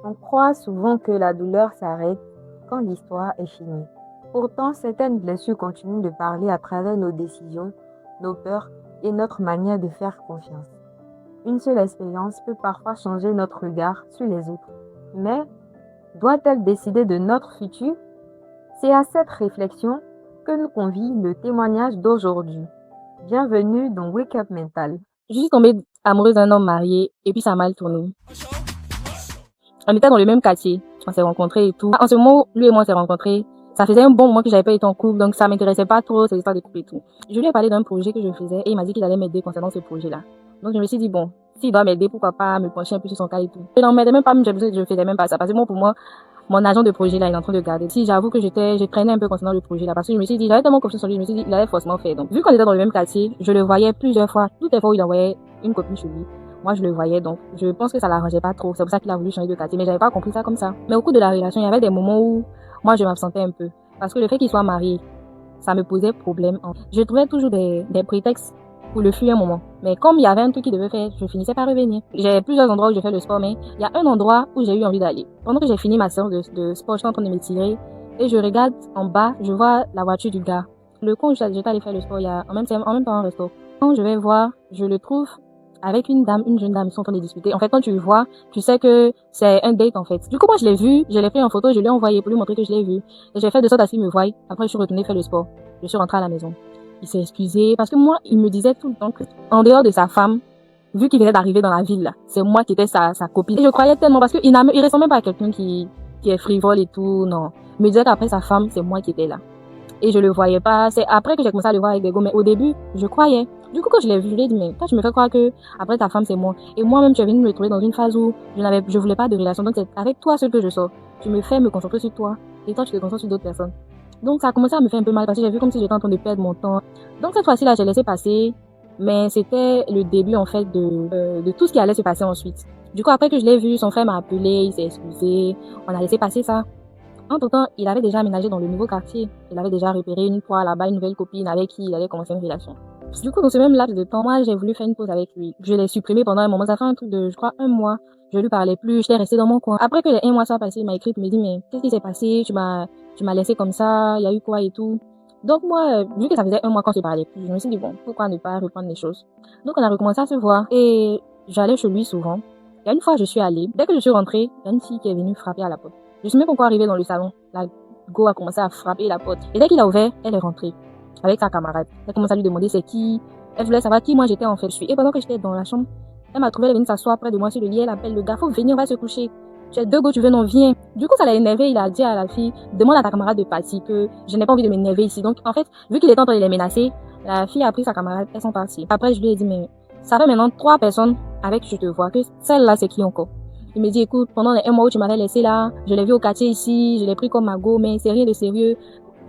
On croit souvent que la douleur s'arrête quand l'histoire est finie. Pourtant, certaines blessures continuent de parler à travers nos décisions, nos peurs et notre manière de faire confiance. Une seule expérience peut parfois changer notre regard sur les autres. Mais doit-elle décider de notre futur? C'est à cette réflexion que nous convie le témoignage d'aujourd'hui. Bienvenue dans Wake Up Mental. Je suis tombée amoureuse d'un homme marié et puis ça a mal tourné. On était dans le même quartier, on s'est rencontrés et tout. En ce moment, lui et moi on s'est rencontrés. Ça faisait un bon moment que j'avais pas été en couple, donc ça m'intéressait pas trop ces histoires de couple et tout. Je lui ai parlé d'un projet que je faisais et il m'a dit qu'il allait m'aider concernant ce projet-là. Donc je me suis dit bon, s'il doit m'aider, pourquoi pas me pencher un peu sur son cas et tout. Je n'en m'aidais même pas, je faisais même pas ça parce que pour moi, mon agent de projet là, il est en train de garder. Si j'avoue que je traînais un peu concernant le projet là parce que je me suis dit, j'avais tellement confiance en lui, je me suis dit, il allait forcément faire. Donc vu qu'on était dans le même quartier, je le voyais plusieurs fois, toutes les fois où il envoyait une copine chez lui. Moi, je le voyais, donc je pense que ça l'arrangeait pas trop. C'est pour ça qu'il a voulu changer de quartier, mais j'avais pas compris ça comme ça. Mais au cours de la relation, il y avait des moments où moi, je m'absentais un peu. Parce que le fait qu'il soit marié, ça me posait problème. Je trouvais toujours des prétextes pour le fuir un moment. Mais comme il y avait un truc qu'il devait faire, je finissais par revenir. J'ai plusieurs endroits où je fais le sport, mais il y a un endroit où j'ai eu envie d'aller. Pendant que j'ai fini ma séance de sport, je suis en train de m'étirer et je regarde en bas, je vois la voiture du gars. Le con où j'étais allé faire le sport, il y a en même temps un resto. Quand je vais voir, je le trouve avec une jeune dame, ils sont en train de discuter. En fait, quand tu le vois, tu sais que c'est un date, en fait. Du coup, moi, je l'ai vu, je l'ai pris en photo, je l'ai envoyé pour lui montrer que je l'ai vu. Et j'ai fait de sorte à ce qu'il me voie. Après, je suis retournée faire le sport. Je suis rentrée à la maison. Il s'est excusé parce que moi, il me disait tout le temps que, en dehors de sa femme, vu qu'il venait d'arriver dans la ville, là, c'est moi qui étais sa copine. Et je croyais tellement parce qu'il ressemble même pas à quelqu'un qui est frivole et tout, non. Il me disait qu'après sa femme, c'est moi qui étais là. Et je le voyais pas. C'est après que j'ai commencé à le voir avec des gars, mais au début, je croyais. Du coup, quand je l'ai vu, je lui ai dit, mais toi, tu me fais croire que après ta femme, c'est moi. Et moi-même, tu es venu me trouver dans une phase où je voulais pas de relation. Donc, c'est avec toi seul que je sors. Tu me fais me concentrer sur toi. Et toi, tu te concentres sur d'autres personnes. Donc, ça a commencé à me faire un peu mal parce que j'ai vu comme si j'étais en train de perdre mon temps. Donc, cette fois-ci-là, j'ai laissé passer. Mais c'était le début, en fait, de tout ce qui allait se passer ensuite. Du coup, après que je l'ai vu, son frère m'a appelé, il s'est excusé. On a laissé passer ça. Entre-temps, il avait déjà aménagé dans le nouveau quartier. Il avait déjà repéré une fois là-bas une nouvelle copine avec qui il allait commencer une relation. Du coup, dans ce même laps de temps, moi, j'ai voulu faire une pause avec lui. Je l'ai supprimé pendant un moment. Ça fait un truc de, je crois, un mois. Je lui parlais plus. J'étais restée dans mon coin. Après que les un mois soient passés, il m'a écrit, il m'a dit, mais qu'est-ce qui s'est passé? Tu m'as laissé comme ça. Il y a eu quoi et tout. Donc moi, vu que ça faisait un mois qu'on se parlait plus, je me suis dit, bon, pourquoi ne pas reprendre les choses? Donc on a recommencé à se voir. Et j'allais chez lui souvent. Il y a une fois, je suis allée. Dès que je suis rentrée, il y a une fille qui est venue frapper à la porte. Je suis même pas encore arrivée dans le salon. La go a commencé à frapper la porte. Et dès qu'il a ouvert, elle est rentrée. Avec sa camarade. Elle commence à lui demander c'est qui. Elle voulait savoir qui moi j'étais en fait. Et pendant que j'étais dans la chambre, elle m'a trouvé, elle est venue s'asseoir près de moi sur le lit. Elle appelle le gars, faut venir, on va se coucher. J'ai deux go, tu veux, non, viens. Du coup, ça l'a énervé. Il a dit à la fille, demande à ta camarade de partir, que je n'ai pas envie de m'énerver ici. Donc, en fait, vu qu'il était en train de les menacer, la fille a pris sa camarade, elles sont parties. Après, je lui ai dit, mais ça fait maintenant 3 personnes avec qui je te vois, que celle-là, c'est qui encore? Il me dit, écoute, pendant les 1 mois où tu m'avais laissé là, je l'ai vu au quartier ici, je l'ai pris comme ma go, mais c'est rien de sérieux.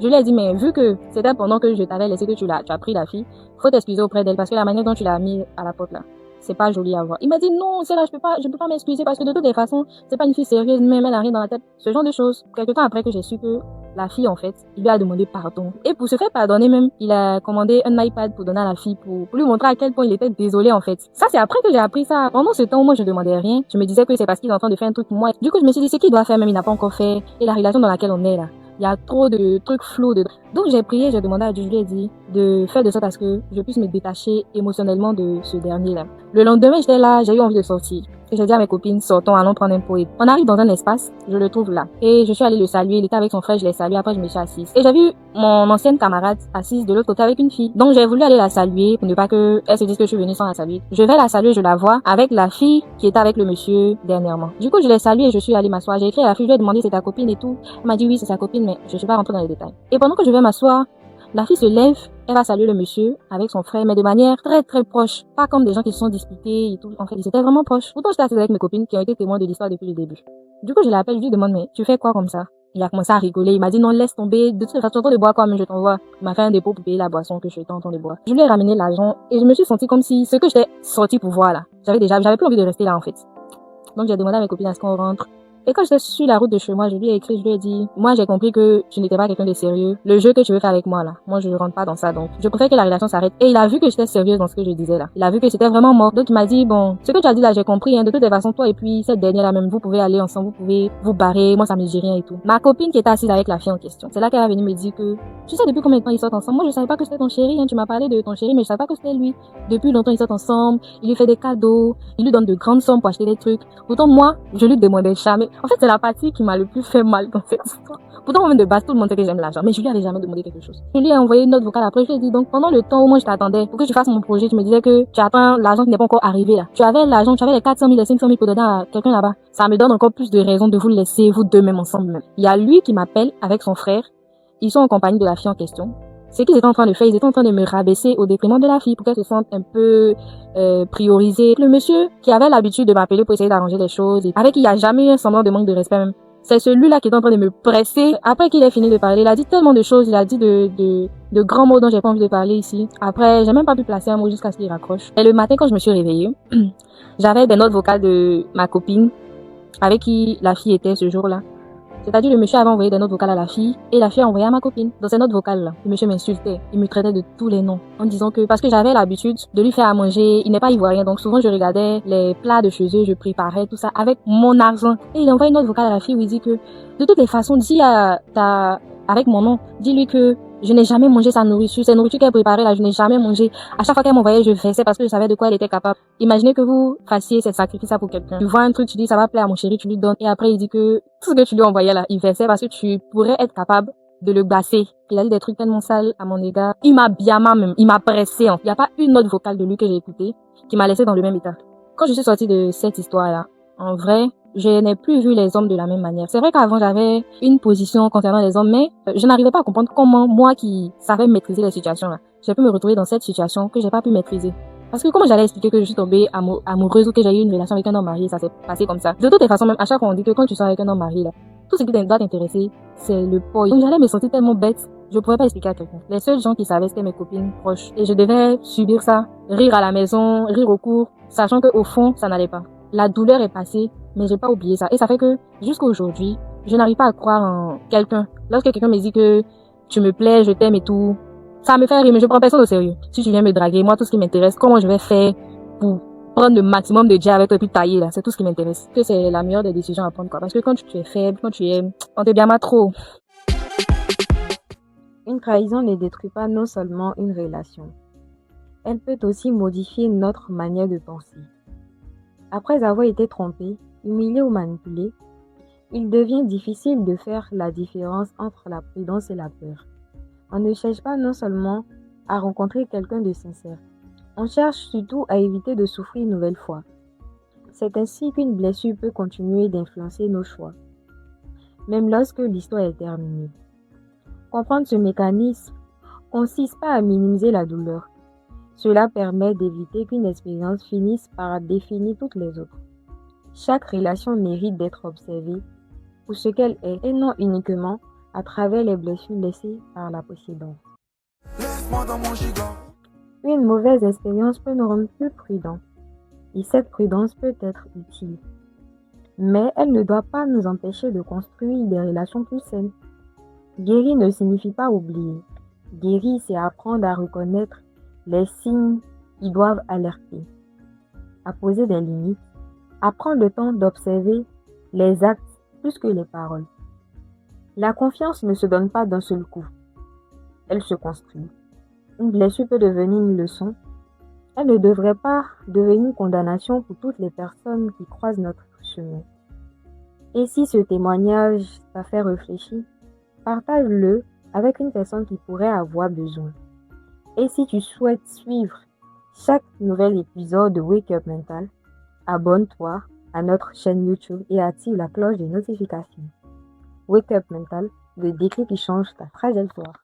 Je lui ai dit, mais vu que c'était pendant que je t'avais laissé que tu as pris la fille, faut t'excuser auprès d'elle parce que la manière dont tu l'as mis à la porte là, c'est pas joli à voir. Il m'a dit, non, c'est là, je peux pas m'excuser parce que de toutes les façons, c'est pas une fille sérieuse, même elle a rien dans la tête. Ce genre de choses. Quelque temps après que j'ai su que la fille, en fait, il lui a demandé pardon. Et pour se faire pardonner même, il a commandé un iPad pour donner à la fille pour lui montrer à quel point il était désolé, en fait. Ça, c'est après que j'ai appris ça. Pendant ce temps où moi, je demandais rien, je me disais que c'est parce qu'il est en train de faire un truc pour moi. Du coup, je me suis dit, c'est qu'il doit faire même, il n'a pas encore fait. Et la relation dans laquelle on est là, il y a trop de trucs flous dedans. Donc, j'ai prié, j'ai demandé à Dieu, je lui ai dit de faire de sorte à ce que je puisse me détacher émotionnellement de ce dernier-là. Le lendemain, j'étais là, j'ai eu envie de sortir. Et j'ai dit à mes copines, sortons, allons prendre un pot. On arrive dans un espace, je le trouve là. Et je suis allée le saluer, il était avec son frère, je l'ai salué, après je me suis assise. Et j'ai vu mon ancienne camarade assise de l'autre côté avec une fille. Donc j'ai voulu aller la saluer pour ne pas que elle se dise que je suis venue sans la saluer. Je vais la saluer, je la vois avec la fille qui était avec le monsieur dernièrement. Du coup, je l'ai saluée et je suis allée m'asseoir. J'ai écrit à la fille, je lui ai demandé c'est ta copine et tout. Elle m'a dit oui, c'est sa copine, mais je suis pas rentrée dans les détails. Et pendant que je vais m'asseoir, la fille se lève, elle va saluer le monsieur avec son frère, mais de manière très très proche. Pas comme des gens qui se sont disputés et tout. En fait, ils étaient vraiment proches. Pourtant, j'étais assise avec mes copines qui ont été témoins de l'histoire depuis le début. Du coup, je l'appelle, je lui demande, mais tu fais quoi comme ça? Il a commencé à rigoler. Il m'a dit, non, laisse tomber. De toute façon, tu es en train de boire quoi, mais je t'envoie. Il m'a fait un dépôt pour payer la boisson que je suis en train de boire. Je lui ai ramené l'argent et je me suis sentie comme si ce que j'étais sortie pour voir là. J'avais plus envie de rester là, en fait. Donc, j'ai demandé à mes copines à ce qu'on rentre. Et quand j'étais sur la route de chez moi, je lui ai écrit, je lui ai dit, moi j'ai compris que tu n'étais pas quelqu'un de sérieux. Le jeu que tu veux faire avec moi là, moi je ne rentre pas dans ça, donc je préfère que la relation s'arrête. Et il a vu que j'étais sérieuse dans ce que je disais là. Il a vu que c'était vraiment mort. Donc il m'a dit, bon, ce que tu as dit là, j'ai compris, hein, de toutes les façons, toi et puis cette dernière là même, vous pouvez aller ensemble, vous pouvez vous barrer, moi ça me dit rien et tout. Ma copine qui était assise avec la fille en question, c'est là qu'elle est venue me dire que, tu sais depuis combien de temps ils sortent ensemble? Moi je savais pas que c'était ton chéri, hein, tu m'as parlé de ton chéri, mais je savais pas que c'était lui. Depuis longtemps ils sortent ensemble, il lui fait des cadeaux, il lui donne de grandes sommes pour acheter des trucs. Pourtant moi, je lui demandais jamais. En fait c'est la partie qui m'a le plus fait mal dans cette histoire. Pourtant, même de base, tout le monde sait que j'aime l'argent, mais je lui avais jamais demandé quelque chose. Je lui ai envoyé une note vocale après, je lui ai dit, donc, pendant le temps où moi je t'attendais, pour que tu fasses mon projet, tu me disais que tu attends l'argent qui n'est pas encore arrivé là. Tu avais l'argent, tu avais les 400 000, les 500 000 pour donner à quelqu'un là-bas. Ça me donne encore plus de raisons de vous laisser, vous deux même ensemble même. Il y a lui qui m'appelle avec son frère. Ils sont en compagnie de la fille en question. Ce qu'ils étaient en train de faire, ils étaient en train de me rabaisser au détriment de la fille pour qu'elle se sente un peu priorisée. Le monsieur qui avait l'habitude de m'appeler pour essayer d'arranger les choses, avec qui il n'y a jamais eu un semblant de manque de respect même. C'est celui-là qui est en train de me presser. Après qu'il ait fini de parler, il a dit tellement de choses, il a dit de grands mots dont j'ai pas envie de parler ici. Après, j'ai même pas pu placer un mot jusqu'à ce qu'il raccroche. Et le matin, quand je me suis réveillée, j'avais des notes vocales de ma copine avec qui la fille était ce jour-là. C'est-à-dire, le monsieur avait envoyé des notes vocales à la fille et la fille a envoyé à ma copine. Dans ces notes vocales-là, le monsieur m'insultait. Il me traitait de tous les noms en disant que parce que j'avais l'habitude de lui faire à manger, il n'est pas ivoirien, donc souvent je regardais les plats de chez eux, je préparais tout ça avec mon argent. Et il envoie une note vocale à la fille où il dit que de toutes les façons, dis avec mon nom, dis-lui que je n'ai jamais mangé sa nourriture, cette nourriture qu'elle préparait là, je n'ai jamais mangé. À chaque fois qu'elle m'envoyait, je versais parce que je savais de quoi elle était capable. Imaginez que vous fassiez cette sacrifice pour quelqu'un. Tu vois un truc, tu dis ça va plaire à mon chéri, tu lui donnes. Et après, il dit que tout ce que tu lui envoyais là, il versait parce que tu pourrais être capable de le gasser. Il a dit des trucs tellement sales à mon égard. Il m'a bien même, il m'a pressé. Il n'y a pas une note vocale de lui que j'ai écoutée qui m'a laissé dans le même état. Quand je suis sortie de cette histoire-là, en vrai, je n'ai plus vu les hommes de la même manière. C'est vrai qu'avant, j'avais une position concernant les hommes, mais je n'arrivais pas à comprendre comment moi qui savais maîtriser les situations là, j'ai pu me retrouver dans cette situation que j'ai pas pu maîtriser. Parce que comment j'allais expliquer que je suis tombée amoureuse ou que j'ai eu une relation avec un homme marié, ça s'est passé comme ça. De toutes les façons, même à chaque fois on dit que quand tu sors avec un homme marié là, tout ce qui doit t'intéresser, c'est le poids. Donc j'allais me sentir tellement bête, je pourrais pas expliquer à quelqu'un. Les seuls gens qui savaient c'était mes copines proches. Et je devais subir ça, rire à la maison, rire au cours, sachant que au fond, ça n'allait pas. La douleur est passée, mais j'ai pas oublié ça. Et ça fait que, jusqu'à aujourd'hui, je n'arrive pas à croire en quelqu'un. Lorsque quelqu'un me dit que tu me plais, je t'aime et tout, ça me fait rire, mais je prends personne au sérieux. Si tu viens me draguer, moi, tout ce qui m'intéresse, comment je vais faire pour prendre le maximum de dia avec toi et puis tailler, là, c'est tout ce qui m'intéresse. Que c'est la meilleure des décisions à prendre, quoi. Parce que quand tu es faible, quand tu es, on te bien trop. Une trahison ne détruit pas non seulement une relation, elle peut aussi modifier notre manière de penser. Après avoir été trompé, humilié ou manipulé, il devient difficile de faire la différence entre la prudence et la peur. On ne cherche pas non seulement à rencontrer quelqu'un de sincère, on cherche surtout à éviter de souffrir une nouvelle fois. C'est ainsi qu'une blessure peut continuer d'influencer nos choix, même lorsque l'histoire est terminée. Comprendre ce mécanisme consiste pas à minimiser la douleur. Cela permet d'éviter qu'une expérience finisse par définir toutes les autres. Chaque relation mérite d'être observée pour ce qu'elle est et non uniquement à travers les blessures laissées par la précédente. Une mauvaise expérience peut nous rendre plus prudents et cette prudence peut être utile. Mais elle ne doit pas nous empêcher de construire des relations plus saines. Guérir ne signifie pas oublier. Guérir, c'est apprendre à reconnaître les signes qui doivent alerter, à poser des limites, à prendre le temps d'observer les actes plus que les paroles. La confiance ne se donne pas d'un seul coup. Elle se construit. Une blessure peut devenir une leçon. Elle ne devrait pas devenir une condamnation pour toutes les personnes qui croisent notre chemin. Et si ce témoignage t'a fait réfléchir, partage-le avec une personne qui pourrait avoir besoin. Et si tu souhaites suivre chaque nouvel épisode de Wake Up Mental, abonne-toi à notre chaîne YouTube et active la cloche des notifications. Wake Up Mental, le déclic qui change ta trajectoire.